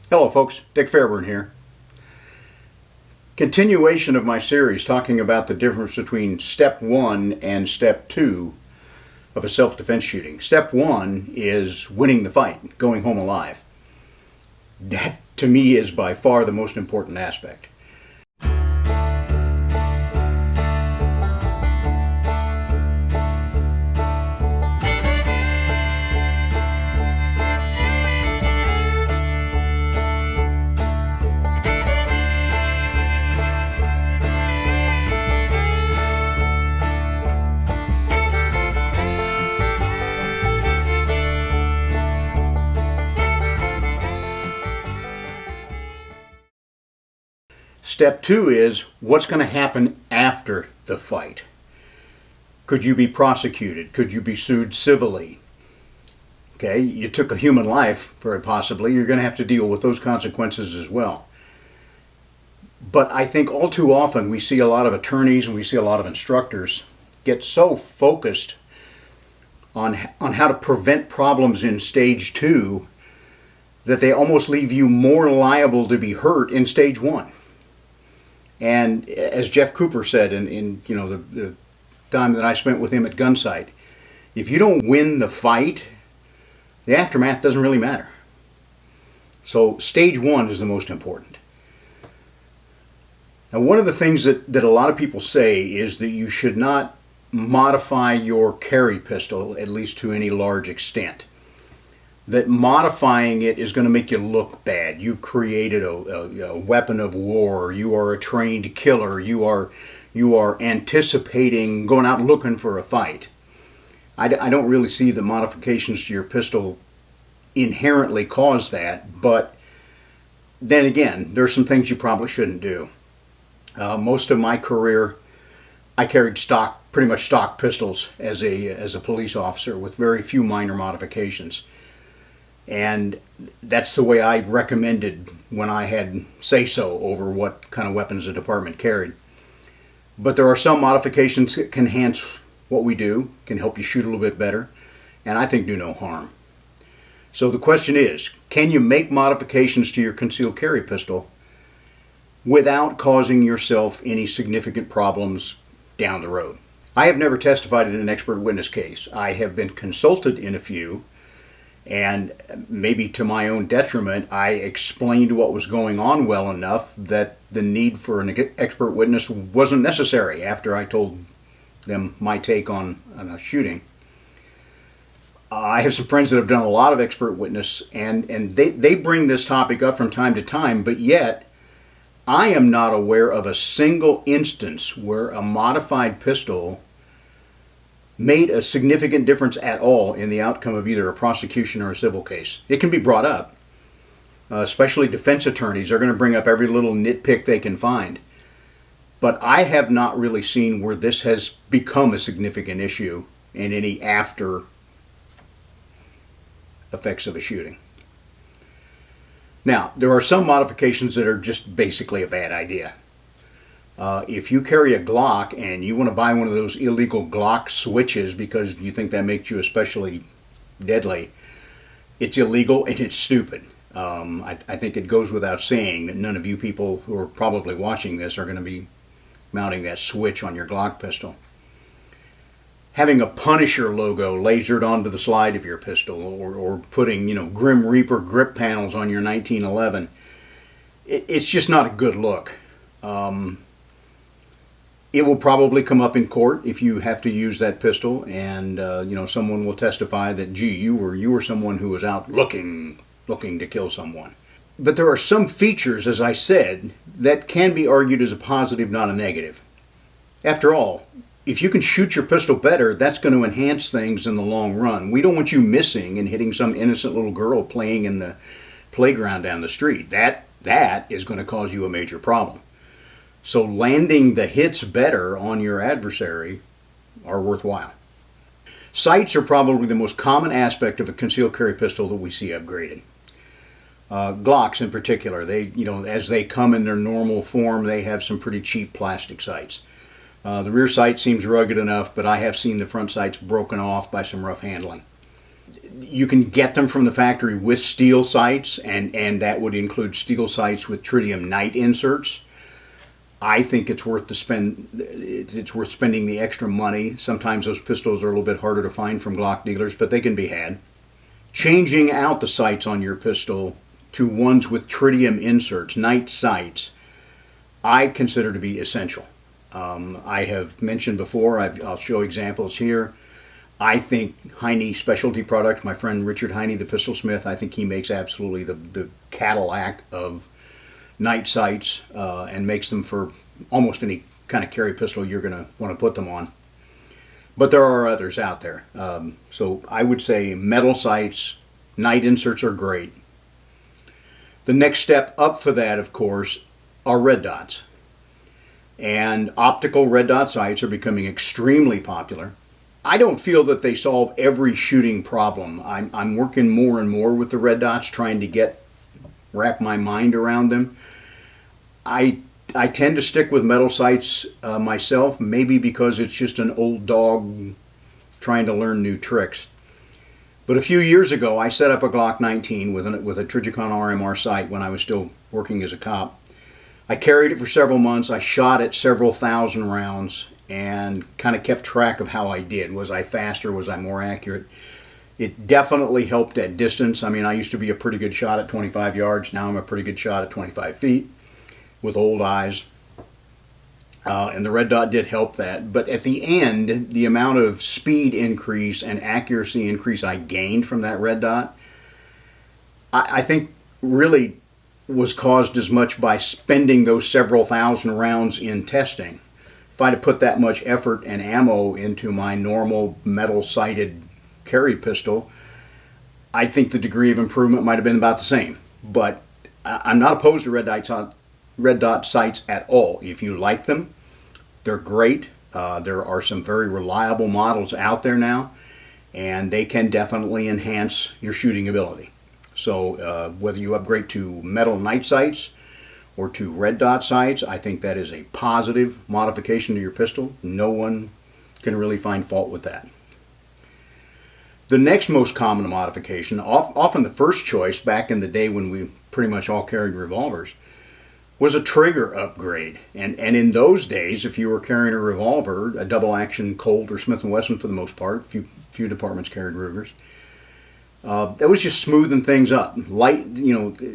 Hello folks, Dick Fairburn here. Continuation of my series talking about the difference between step 1 and step 2 of a self-defense shooting. Step 1 is winning the fight, going home alive. That to me is by far the most important aspect. Step 2 is what's going to happen after the fight. Could you be prosecuted? Could you be sued civilly? Okay, you took a human life, very possibly. You're going to have to deal with those consequences as well. But I think all too often we see a lot of attorneys and we see a lot of instructors get so focused on how to prevent problems in stage 2 that they almost leave you more liable to be hurt in stage 1. And as Jeff Cooper said in the time that I spent with him at Gunsight, if you don't win the fight, the aftermath doesn't really matter. So stage 1 is the most important. Now, one of the things that a lot of people say is that you should not modify your carry pistol, at least to any large extent. That modifying it is going to make you look bad. You've created a weapon of war. You are a trained killer. You are anticipating going out looking for a fight. I don't really see the modifications to your pistol inherently cause that, but then again, there's some things you probably shouldn't do. Most of my career, I carried pretty much stock pistols as a police officer with very few minor modifications. And that's the way I recommended when I had say-so over what kind of weapons the department carried. But there are some modifications that can enhance what we do, can help you shoot a little bit better, and I think do no harm. So the question is, can you make modifications to your concealed carry pistol without causing yourself any significant problems down the road? I have never testified in an expert witness case. I have been consulted in a few, and maybe to my own detriment, I explained what was going on well enough that the need for an expert witness wasn't necessary after I told them my take on a shooting. I have some friends that have done a lot of expert witness, and they bring this topic up from time to time, but yet I am not aware of a single instance where a modified pistol made a significant difference at all in the outcome of either a prosecution or a civil case. It can be brought up. Especially defense attorneys are going to bring up every little nitpick they can find. But I have not really seen where this has become a significant issue in any after effects of a shooting. Now, there are some modifications that are just basically a bad idea. If you carry a Glock and you want to buy one of those illegal Glock switches because you think that makes you especially deadly, it's illegal and it's stupid. I think it goes without saying that none of you people who are probably watching this are going to be mounting that switch on your Glock pistol. Having a Punisher logo lasered onto the slide of your pistol, or putting Grim Reaper grip panels on your 1911, it's just not a good look. It will probably come up in court if you have to use that pistol, and someone will testify that, gee, you were someone who was out looking to kill someone. But there are some features, as I said, that can be argued as a positive, not a negative. After all, if you can shoot your pistol better, that's going to enhance things in the long run. We don't want you missing and hitting some innocent little girl playing in the playground down the street. That is going to cause you a major problem. So landing the hits better on your adversary are worthwhile. Sights are probably the most common aspect of a concealed carry pistol that we see upgraded. Glocks in particular, as they come in their normal form, they have some pretty cheap plastic sights. The rear sight seems rugged enough, but I have seen the front sights broken off by some rough handling. You can get them from the factory with steel sights, and that would include steel sights with tritium night inserts. I think it's worth spending the extra money. Sometimes those pistols are a little bit harder to find from Glock dealers, but they can be had. Changing out the sights on your pistol to ones with tritium inserts, night sights, I consider to be essential. I have mentioned before, I'll show examples here. I think Heine Specialty Products, my friend Richard Heine, the pistol smith, I think he makes absolutely the Cadillac of night sights, and makes them for almost any kind of carry pistol you're going to want to put them on. But there are others out there. So I would say metal sights, night inserts are great. The next step up for that, of course, are red dots. And optical red dot sights are becoming extremely popular. I don't feel that they solve every shooting problem. I'm working more and more with the red dots, trying to wrap my mind around them. I tend to stick with metal sights myself, maybe because it's just an old dog trying to learn new tricks. But a few years ago, I set up a Glock 19 with a Trijicon RMR sight when I was still working as a cop. I carried it for several months. I shot it several thousand rounds and kind of kept track of how I did. Was I faster? Was I more accurate? It definitely helped at distance. I mean, I used to be a pretty good shot at 25 yards. Now I'm a pretty good shot at 25 feet with old eyes. And the red dot did help that. But at the end, the amount of speed increase and accuracy increase I gained from that red dot, I think really was caused as much by spending those several thousand rounds in testing. If I'd have put that much effort and ammo into my normal metal-sighted carry pistol, I think the degree of improvement might have been about the same. But I'm not opposed to red dot sights at all. If you like them, they're great. There are some very reliable models out there now, and they can definitely enhance your shooting ability. So whether you upgrade to metal night sights or to red dot sights, I think that is a positive modification to your pistol. No one can really find fault with that. The next most common modification, often the first choice back in the day when we pretty much all carried revolvers, was a trigger upgrade. And in those days, if you were carrying a revolver, a double action Colt or Smith & Wesson for the most part, few departments carried Rugers, that was just smoothing things up,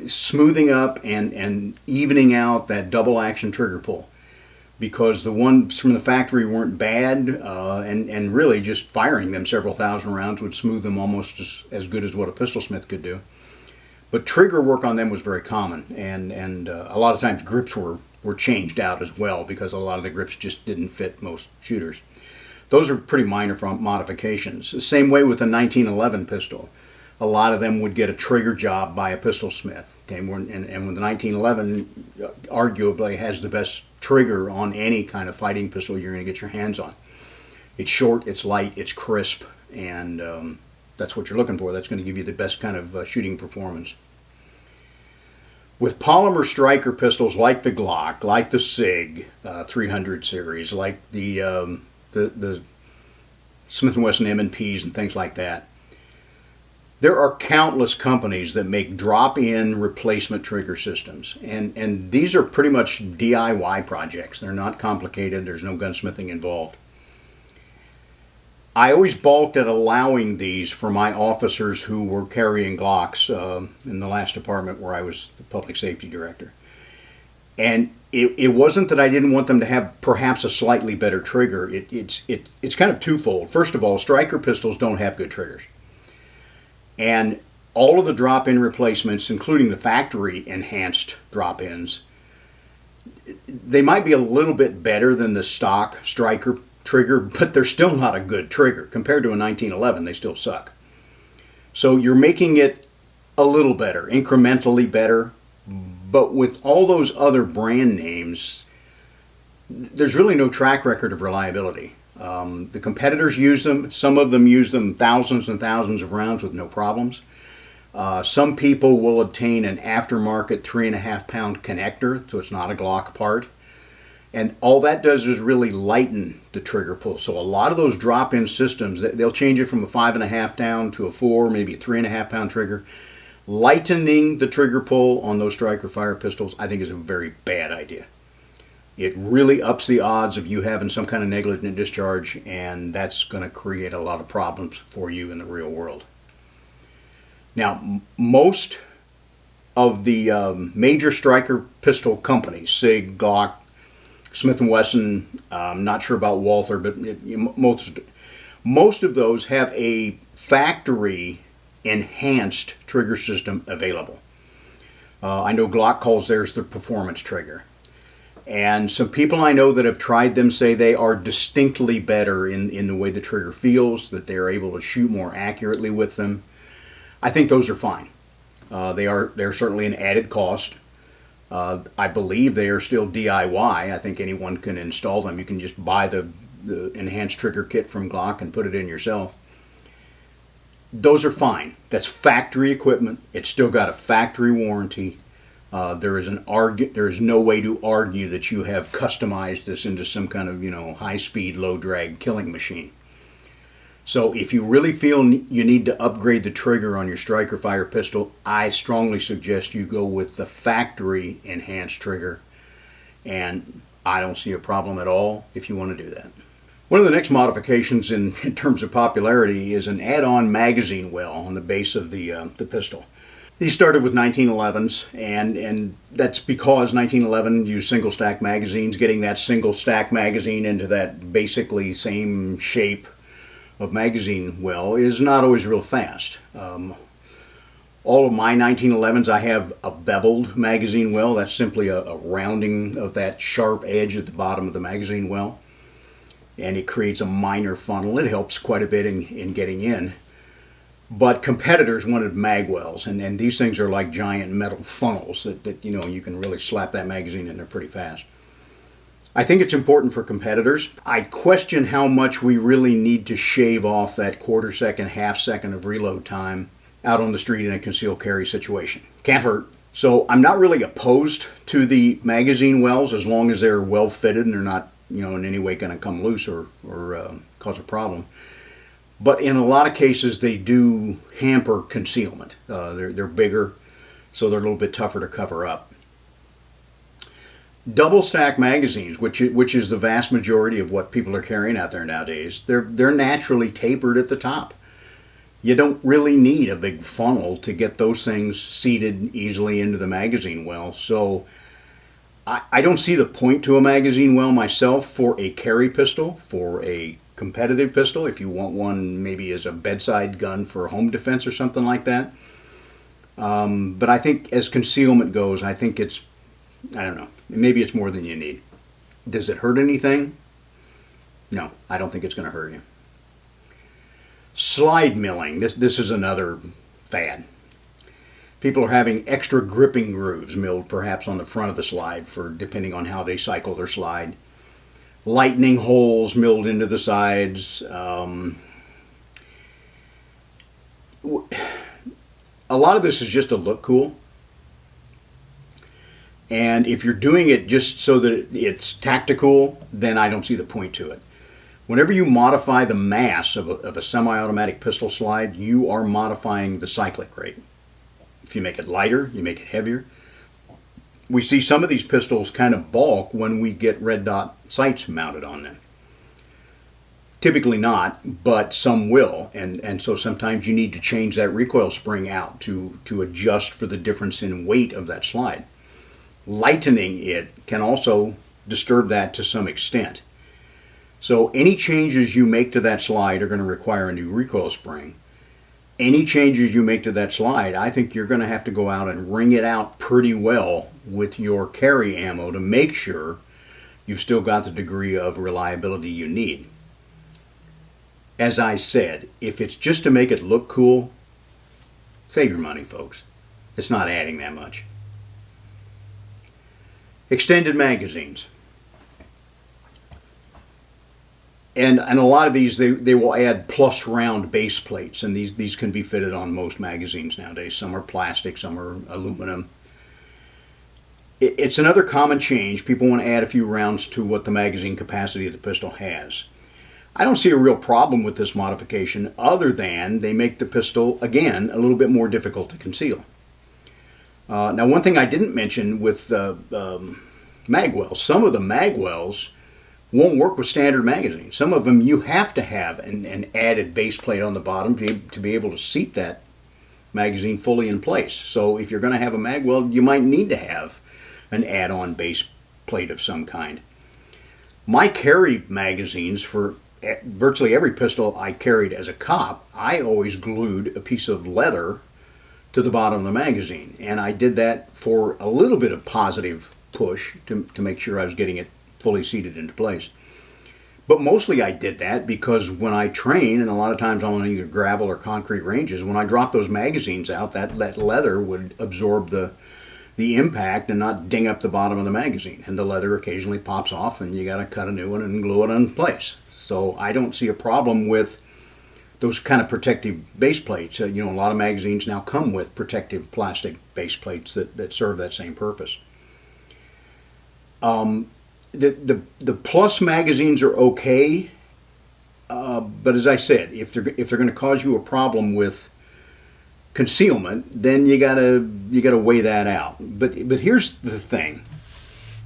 smoothing up and evening out that double action trigger pull, because the ones from the factory weren't bad, and really just firing them several thousand rounds would smooth them almost as good as what a pistol smith could do. But trigger work on them was very common, and a lot of times grips were changed out as well, because a lot of the grips just didn't fit most shooters. Those are pretty minor modifications. The same way with the 1911 pistol. A lot of them would get a trigger job by a pistol smith. Okay, and when the 1911 arguably has the best trigger on any kind of fighting pistol you're going to get your hands on. It's short, it's light, it's crisp, and that's what you're looking for. That's going to give you the best kind of shooting performance. With polymer striker pistols like the Glock, like the SIG 300 series, like the Smith & Wesson M&Ps and things like that, there are countless companies that make drop-in replacement trigger systems, and these are pretty much DIY projects. They're not complicated. There's no gunsmithing involved. I always balked at allowing these for my officers who were carrying Glocks in the last department where I was the public safety director. And it wasn't that I didn't want them to have perhaps a slightly better trigger. It's kind of twofold. First of all, striker pistols don't have good triggers. And all of the drop-in replacements, including the factory-enhanced drop-ins, they might be a little bit better than the stock striker trigger, but they're still not a good trigger. Compared to a 1911, they still suck. So you're making it a little better, incrementally better, but with all those other brand names, there's really no track record of reliability. The competitors use them. Some of them use them thousands and thousands of rounds with no problems. Some people will obtain an aftermarket 3.5-pound connector, so it's not a Glock part. And all that does is really lighten the trigger pull. So a lot of those drop-in systems, they'll change it from a 5.5 down to a 4, maybe a 3.5 pound trigger. Lightening the trigger pull on those striker fire pistols, I think, is a very bad idea. It really ups the odds of you having some kind of negligent discharge, and that's going to create a lot of problems for you in the real world. Now, most of the major striker pistol companies, SIG, Glock, Smith & Wesson, I'm not sure about Walther, but most of those have a factory enhanced trigger system available. I know Glock calls theirs the performance trigger. And some people I know that have tried them say they are distinctly better in the way the trigger feels, that they're able to shoot more accurately with them. I think those are fine. They're certainly an added cost. I believe they are still DIY. I think anyone can install them. You can just buy the enhanced trigger kit from Glock and put it in yourself. Those are fine. That's factory equipment. It's still got a factory warranty. There is no way to argue that you have customized this into some kind of high-speed, low-drag killing machine. So if you really feel you need to upgrade the trigger on your striker fire pistol, I strongly suggest you go with the factory enhanced trigger, and I don't see a problem at all if you want to do that. One of the next modifications in terms of popularity is an add-on magazine well on the base of the pistol. These started with 1911s, and that's because 1911 used single stack magazines. Getting that single stack magazine into that basically same shape of magazine well is not always real fast. All of my 1911s, I have a beveled magazine well. That's simply a rounding of that sharp edge at the bottom of the magazine well, and it creates a minor funnel. It helps quite a bit in getting in. But competitors wanted Magwells, and these things are like giant metal funnels that you can really slap that magazine in there pretty fast. I think it's important for competitors. I question how much we really need to shave off that quarter second, half second of reload time out on the street in a concealed carry situation. Can't hurt. So I'm not really opposed to the magazine wells as long as they're well fitted and they're not in any way going to come loose or cause a problem. But in a lot of cases they do hamper concealment. They're bigger, so they're a little bit tougher to cover up. Double stack magazines, which is the vast majority of what people are carrying out there nowadays, they're naturally tapered at the top. You don't really need a big funnel to get those things seated easily into the magazine well. So I don't see the point to a magazine well myself for a carry pistol, for a competitive pistol, if you want one maybe as a bedside gun for home defense or something like that. But I think as concealment goes, I think I don't know, maybe it's more than you need. Does it hurt anything? No, I don't think it's going to hurt you. Slide milling, this is another fad. People are having extra gripping grooves milled perhaps on the front of the slide depending on how they cycle their slide. Lightning holes milled into the sides. A lot of this is just to look cool. And if you're doing it just so that it's tactical, then I don't see the point to it. Whenever you modify the mass of a semi-automatic pistol slide, you are modifying the cyclic rate. If you make it lighter, you make it heavier. We see some of these pistols kind of balk when we get red dot sights mounted on them. Typically not, but some will, and so sometimes you need to change that recoil spring out to adjust for the difference in weight of that slide. Lightening it can also disturb that to some extent. So any changes you make to that slide are going to require a new recoil spring. Any changes you make to that slide, I think you're going to have to go out and wring it out pretty well with your carry ammo to make sure you've still got the degree of reliability you need. As I said, if it's just to make it look cool, save your money, folks. It's not adding that much. Extended magazines. And a lot of these, they will add plus round base plates, and these can be fitted on most magazines nowadays. Some are plastic, some are aluminum. It's another common change. People want to add a few rounds to what the magazine capacity of the pistol has. I don't see a real problem with this modification other than they make the pistol, again, a little bit more difficult to conceal. Now, one thing I didn't mention with Magwells, some of the Magwells won't work with standard magazines. Some of them you have to have an added base plate on the bottom to be able to seat that magazine fully in place. So if you're going to have a Magwell, you might need to have an add-on base plate of some kind. My carry magazines for virtually every pistol I carried as a cop, I always glued a piece of leather to the bottom of the magazine. And I did that for a little bit of positive push to make sure I was getting it fully seated into place. But mostly I did that because when I train, and a lot of times I'm on either gravel or concrete ranges, when I drop those magazines out, that leather would absorb the impact and not ding up the bottom of the magazine. And the leather occasionally pops off and you got to cut a new one and glue it in place. So I don't see a problem with those kind of protective base plates. A lot of magazines now come with protective plastic base plates that serve that same purpose. The plus magazines are okay, but as I said, if they're going to cause you a problem with concealment, then you gotta weigh that out. But here's the thing,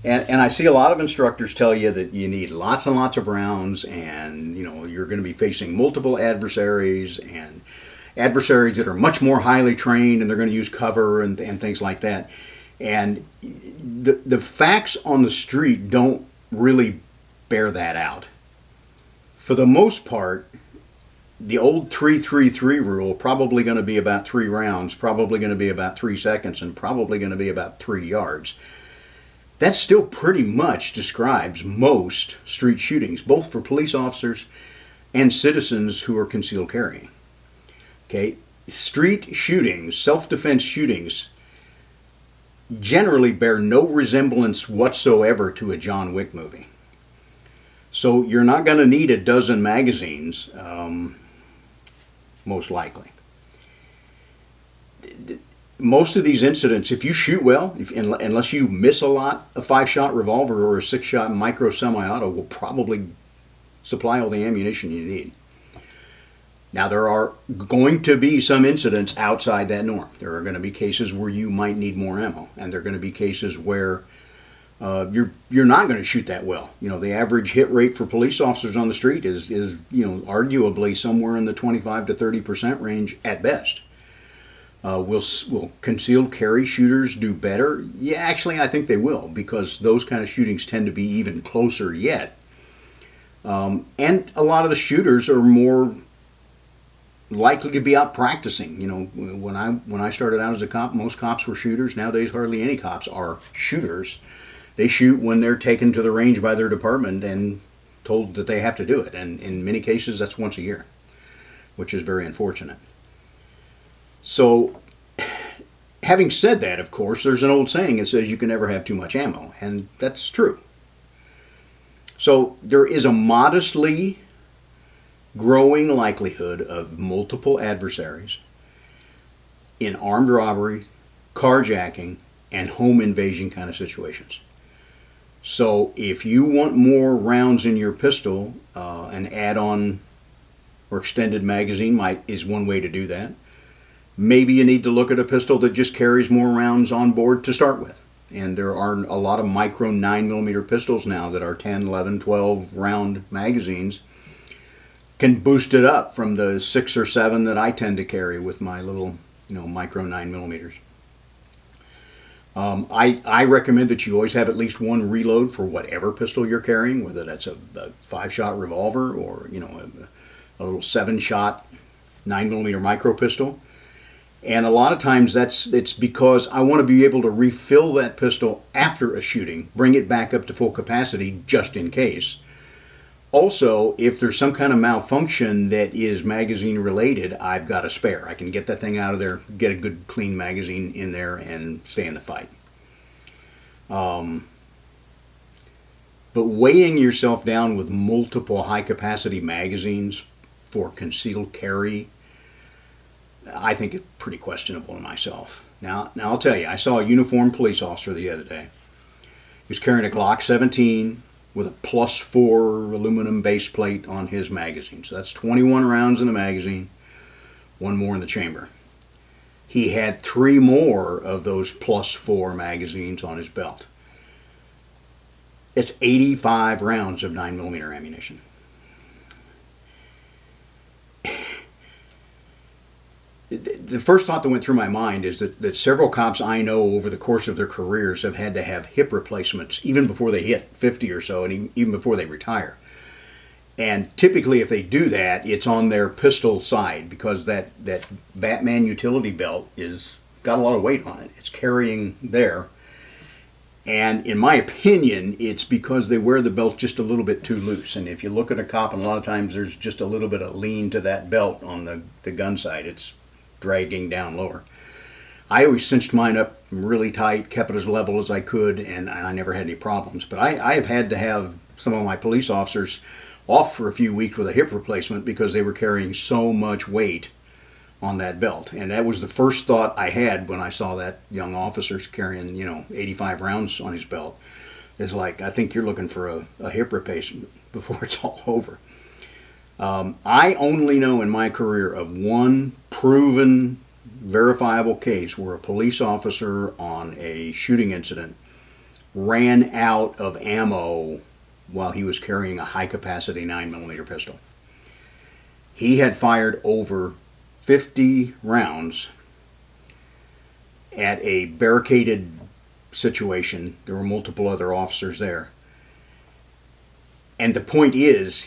and I see a lot of instructors tell you that you need lots and lots of rounds, and you're going to be facing multiple adversaries and adversaries that are much more highly trained, and they're going to use cover and things like that. And the facts on the street don't really bear that out. For the most part, the old 3-3-3 rule, probably going to be about 3 rounds, probably going to be about 3 seconds, and probably going to be about 3 yards. That still pretty much describes most street shootings, both for police officers and citizens who are concealed carrying. Okay, street shootings, self-defense shootings, generally bear no resemblance whatsoever to a John Wick movie. So you're not going to need a dozen magazines, most likely. Most of these incidents, if you shoot well, unless you miss a lot, a 5-shot revolver or a 6-shot micro semi-auto will probably supply all the ammunition you need. Now, there are going to be some incidents outside that norm. There are going to be cases where you might need more ammo, and there are going to be cases where you're not going to shoot that well. The average hit rate for police officers on the street is arguably somewhere in the 25 to 30% range at best. Will concealed carry shooters do better? Yeah, actually, I think they will, because those kind of shootings tend to be even closer yet. And a lot of the shooters are more likely to be out practicing. When I started out as a cop, most cops were shooters. Nowadays, hardly any cops are shooters. They shoot when they're taken to the range by their department and told that they have to do it. And in many cases, that's once a year, which is very unfortunate. So, having said that, of course, there's an old saying that says you can never have too much ammo, and that's true. So, there is a modestly growing likelihood of multiple adversaries in armed robbery, carjacking, and home invasion kind of situations. So if you want more rounds in your pistol, an add-on or extended magazine is one way to do that. Maybe you need to look at a pistol that just carries more rounds on board to start with. And there are a lot of micro 9mm pistols now that are 10, 11, 12 round magazines. Can boost it up from the 6 or 7 that I tend to carry with my little, micro 9mm. I recommend that you always have at least one reload for whatever pistol you're carrying, whether that's a 5-shot revolver or a little 7-shot 9mm micro pistol. And a lot of times it's because I want to be able to refill that pistol after a shooting, bring it back up to full capacity just in case. Also, if there's some kind of malfunction that is magazine related, I've got a spare. I can get that thing out of there, get a good clean magazine in there, and stay in the fight. But weighing yourself down with multiple high capacity magazines for concealed carry, I think it's pretty questionable myself. Now I'll tell you, I saw a uniformed police officer the other day. He was carrying a Glock 17 with a +4 aluminum base plate on his magazine. So that's 21 rounds in the magazine, one more in the chamber. He had 3 more of those +4 magazines on his belt. It's 85 rounds of 9mm ammunition. The first thought that went through my mind is that several cops I know over the course of their careers have had to have hip replacements even before they hit 50 or so, and even before they retire. And typically if they do that, it's on their pistol side, because that Batman utility belt is got a lot of weight on it. It's carrying there. And in my opinion, it's because they wear the belt just a little bit too loose. And if you look at a cop, and a lot of times there's just a little bit of lean to that belt on the gun side. It's dragging down lower. I always cinched mine up really tight, kept it as level as I could, and I never had any problems. But I have had to have some of my police officers off for a few weeks with a hip replacement because they were carrying so much weight on that belt. And that was the first thought I had when I saw that young officer carrying, 85 rounds on his belt. It's like, I think you're looking for a hip replacement before it's all over. I only know in my career of one proven, verifiable case where a police officer on a shooting incident ran out of ammo while he was carrying a high-capacity 9mm pistol. He had fired over 50 rounds at a barricaded situation. There were multiple other officers there. And the point is,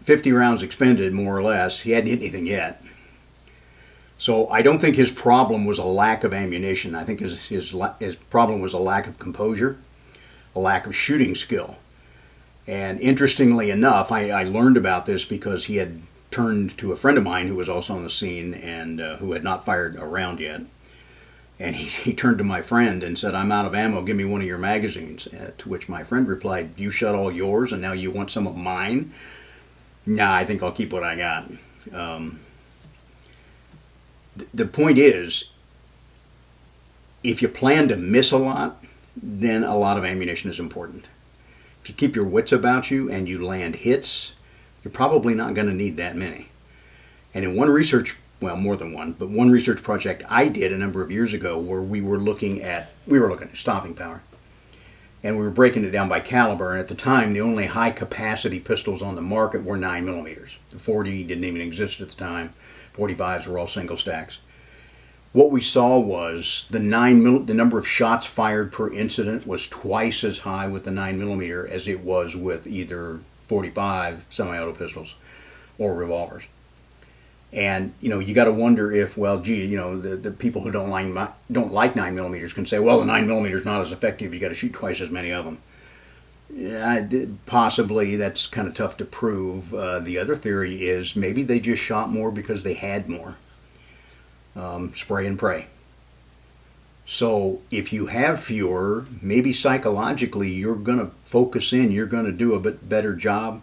50 rounds expended, more or less. He hadn't hit anything yet. So I don't think his problem was a lack of ammunition. I think his problem was a lack of composure, a lack of shooting skill. And interestingly enough, I learned about this because he had turned to a friend of mine who was also on the scene and who had not fired a round yet. And he turned to my friend and said, "I'm out of ammo, give me one of your magazines." To which my friend replied, "You shot all yours and now you want some of mine?" "Nah, I think I'll keep what I got." The point is, if you plan to miss a lot, then a lot of ammunition is important. If you keep your wits about you and you land hits, you're probably not going to need that many. And in one research, well, more than one, but one research project I did a number of years ago where we were looking at stopping power. And we were breaking it down by caliber, and at the time the only high capacity pistols on the market were 9mm. The 40 didn't even exist at the time. 45s were all single stacks. What we saw was the number of shots fired per incident was twice as high with the 9mm as it was with either 45 semi-auto pistols or revolvers. And you got to wonder if, well, gee, the people who don't like 9mm can say, well, the 9mm is not as effective. You got to shoot twice as many of them. Possibly that's kind of tough to prove. The other theory is maybe they just shot more because they had more. Spray and pray. So if you have fewer, maybe psychologically you're going to focus in, you're going to do a bit better job.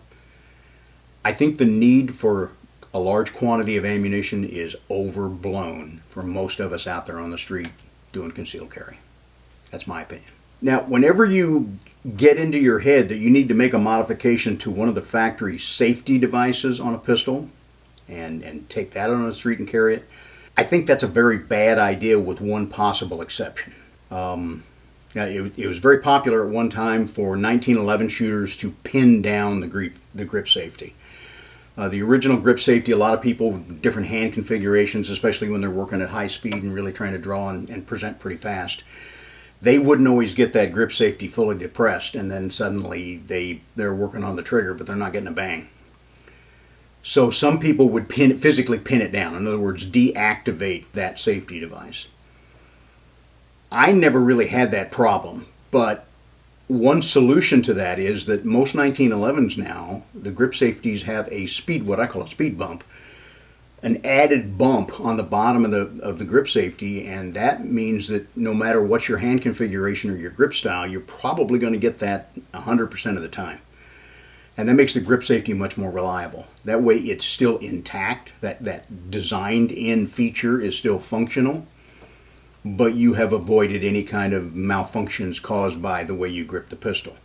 I think the need for a large quantity of ammunition is overblown for most of us out there on the street doing concealed carry. That's my opinion. Now, whenever you get into your head that you need to make a modification to one of the factory safety devices on a pistol and take that on the street and carry it, I think that's a very bad idea with one possible exception. It was very popular at one time for 1911 shooters to pin down the grip safety. The original grip safety, a lot of people with different hand configurations, especially when they're working at high speed and really trying to draw and present pretty fast, they wouldn't always get that grip safety fully depressed, and then suddenly they're working on the trigger, but they're not getting a bang. So some people would physically pin it down. In other words, deactivate that safety device. I never really had that problem, but one solution to that is that most 1911s now, the grip safeties have what I call a speed bump, an added bump on the bottom of the grip safety, and that means that no matter what your hand configuration or your grip style, you're probably going to get that 100% of the time. And that makes the grip safety much more reliable. That way it's still intact, that designed-in feature is still functional, but you have avoided any kind of malfunctions caused by the way you grip the pistol.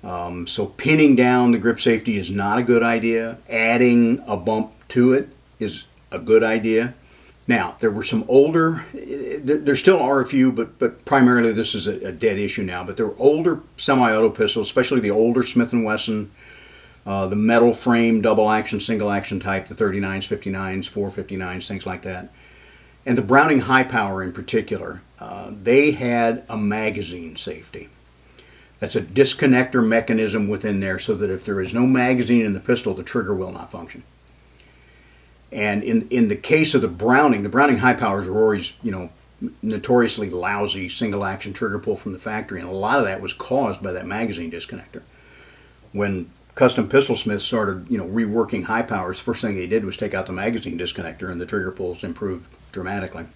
So pinning down the grip safety is not a good idea. Adding a bump to it is a good idea. Now, there were some older, there still are a few, but primarily this is a dead issue now, but there were older semi-auto pistols, especially the older Smith & Wesson, the metal frame, double action, single action type, the 39s, 59s, 459s, things like that. And the Browning High Power in particular, they had a magazine safety. That's a disconnector mechanism within there so that if there is no magazine in the pistol, the trigger will not function. And in the case of the Browning High Powers were always, notoriously lousy single action trigger pull from the factory, and a lot of that was caused by that magazine disconnector. When custom pistol smiths started, reworking high powers, the first thing they did was take out the magazine disconnector, and the trigger pulls improved dramatically.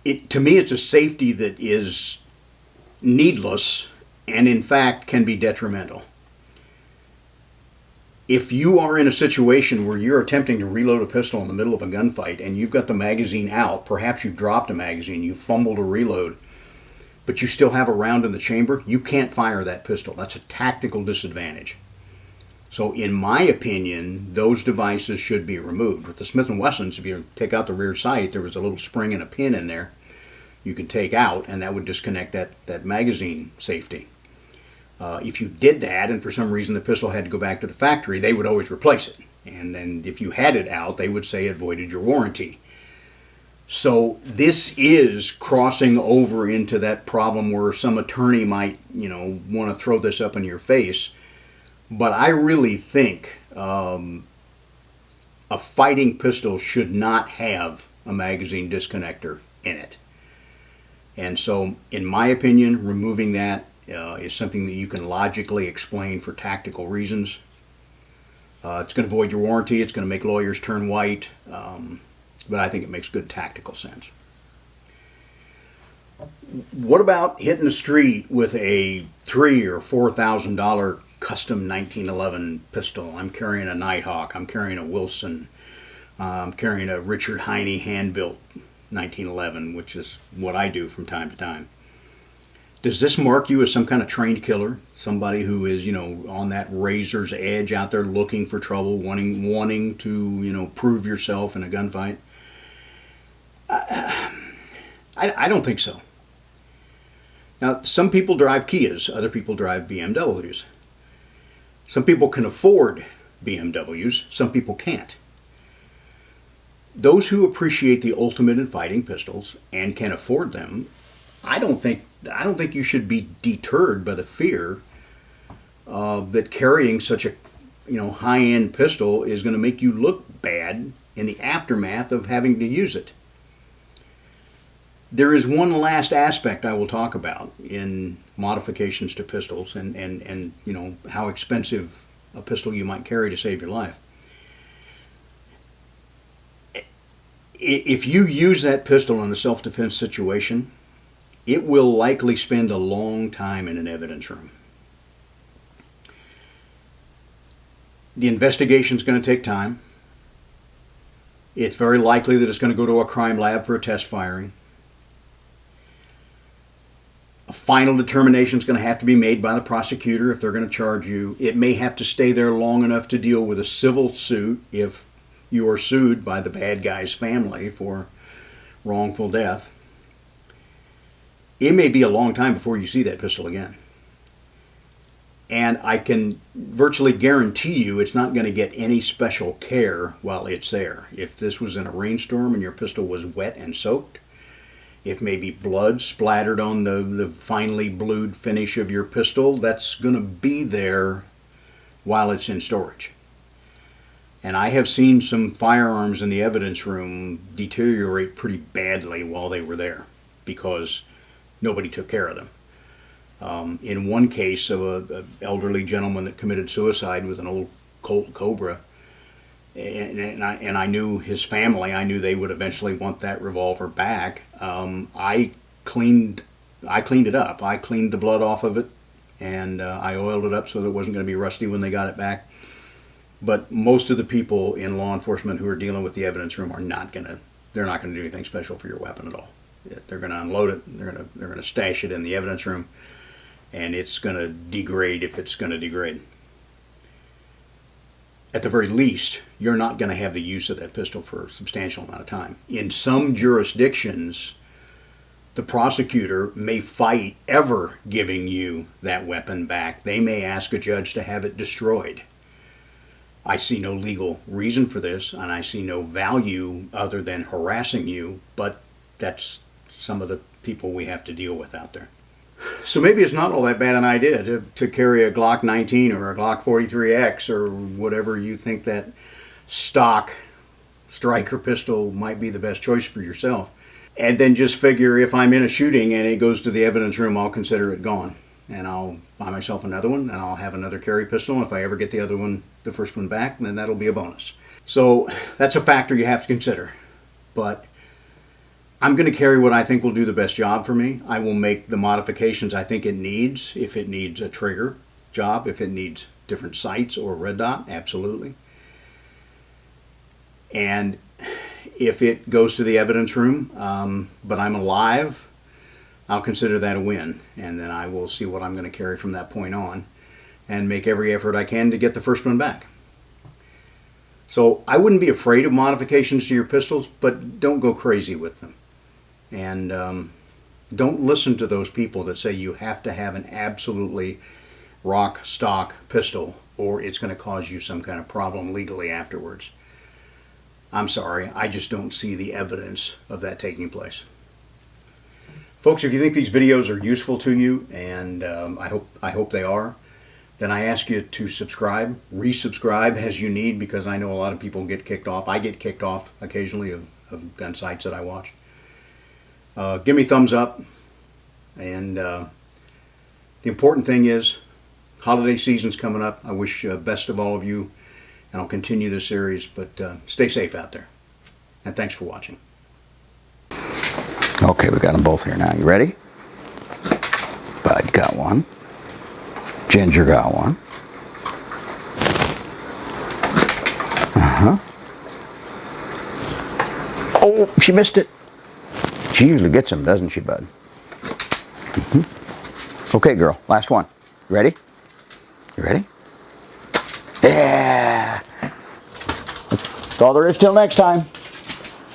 To me, it's a safety that is needless and in fact can be detrimental. If you are in a situation where you're attempting to reload a pistol in the middle of a gunfight and you've got the magazine out, perhaps you've dropped a magazine, you fumbled a reload, but you still have a round in the chamber, you can't fire that pistol. That's a tactical disadvantage. So in my opinion, those devices should be removed. With the Smith & Wessons, if you take out the rear sight, there was a little spring and a pin in there you could take out, and that would disconnect that magazine safety. If you did that, and for some reason the pistol had to go back to the factory, they would always replace it. And then if you had it out, they would say it voided your warranty. So this is crossing over into that problem where some attorney might, want to throw this up in your face. But I really think a fighting pistol should not have a magazine disconnector in it. And so, in my opinion, removing that is something that you can logically explain for tactical reasons. It's going to void your warranty. It's going to make lawyers turn white. But I think it makes good tactical sense. What about hitting the street with a $3,000 or $4,000 custom 1911 pistol? I'm carrying a Nighthawk. I'm carrying a Wilson. I'm carrying a Richard Heine hand-built 1911, which is what I do from time to time. Does this mark you as some kind of trained killer? Somebody who is, on that razor's edge out there looking for trouble, wanting to, prove yourself in a gunfight? I don't think so. Now, some people drive Kias, other people drive BMWs. Some people can afford BMWs, some people can't. Those who appreciate the ultimate in fighting pistols and can afford them, I don't think you should be deterred by the fear that carrying such a high-end pistol is going to make you look bad in the aftermath of having to use it. There is one last aspect I will talk about in modifications to pistols and how expensive a pistol you might carry to save your life. If you use that pistol in a self-defense situation, it will likely spend a long time in an evidence room. The investigation is going to take time. It's very likely that it's going to go to a crime lab for a test firing. A final determination is going to have to be made by the prosecutor if they're going to charge you. It may have to stay there long enough to deal with a civil suit if you are sued by the bad guy's family for wrongful death. It may be a long time before you see that pistol again. And I can virtually guarantee you it's not going to get any special care while it's there. If this was in a rainstorm and your pistol was wet and soaked, if maybe blood splattered on the finely blued finish of your pistol, that's going to be there while it's in storage. And I have seen some firearms in the evidence room deteriorate pretty badly while they were there because nobody took care of them. In one case of an elderly gentleman that committed suicide with an old Colt Cobra, and I knew his family, I knew they would eventually want that revolver back. I cleaned it up. I cleaned the blood off of it, and I oiled it up so that it wasn't going to be rusty when they got it back. But most of the people in law enforcement who are dealing with the evidence room are not going they're not going to do anything special for your weapon at all. They're going to unload it. They're going to stash it in the evidence room, and it's going to degrade if it's going to degrade. At the very least, you're not going to have the use of that pistol for a substantial amount of time. In some jurisdictions, the prosecutor may fight ever giving you that weapon back. They may ask a judge to have it destroyed. I see no legal reason for this, and I see no value other than harassing you, but that's some of the people we have to deal with out there. So maybe it's not all that bad an idea to carry a Glock 19 or a Glock 43X or whatever you think that stock striker pistol might be the best choice for yourself. And then just figure, if I'm in a shooting and it goes to the evidence room, I'll consider it gone. And I'll buy myself another one, and I'll have another carry pistol. If I ever get the first one back, then that'll be a bonus. So that's a factor you have to consider. But I'm going to carry what I think will do the best job for me. I will make the modifications I think it needs. If it needs a trigger job, if it needs different sights or red dot, absolutely. And if it goes to the evidence room, but I'm alive, I'll consider that a win. And then I will see what I'm going to carry from that point on and make every effort I can to get the first one back. So I wouldn't be afraid of modifications to your pistols, but don't go crazy with them. And don't listen to those people that say you have to have an absolutely rock stock pistol or it's going to cause you some kind of problem legally afterwards. I'm sorry, I just don't see the evidence of that taking place. Folks, if you think these videos are useful to you, and I hope they are, then I ask you to subscribe, resubscribe as you need, because I know a lot of people get kicked off. I get kicked off occasionally of gun sites that I watch. Give me thumbs up, and the important thing is, holiday season's coming up. I wish best of all of you, and I'll continue this series, but stay safe out there. And thanks for watching. Okay, we got them both here now. You ready? Bud got one. Ginger got one. Oh, she missed it. She usually gets them, doesn't she, Bud? Okay, girl, last one. You ready? You ready? Yeah! That's all there is till next time.